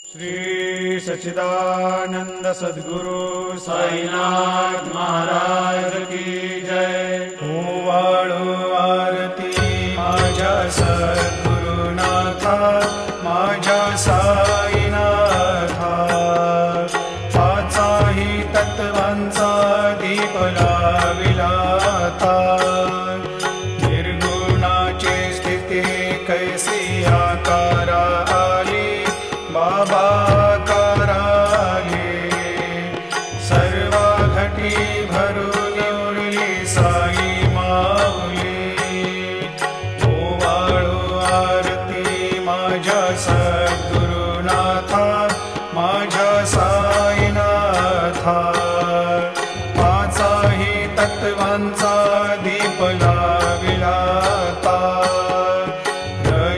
श्री सच्चिदानंद सद्गुरु साईनाथ महाराज की जय। ओवाळो आरती माझ्या सद्गुरुनाथा, माझ्या साईनाथा, पाचाही तत्वांचा दीप लाविला आता। निर्गुणाची स्थिती कैसी आकारा आली, बाबा कराले सर्व घटी भरून उरली साई माऊली। ओवाळो आरती माझ्या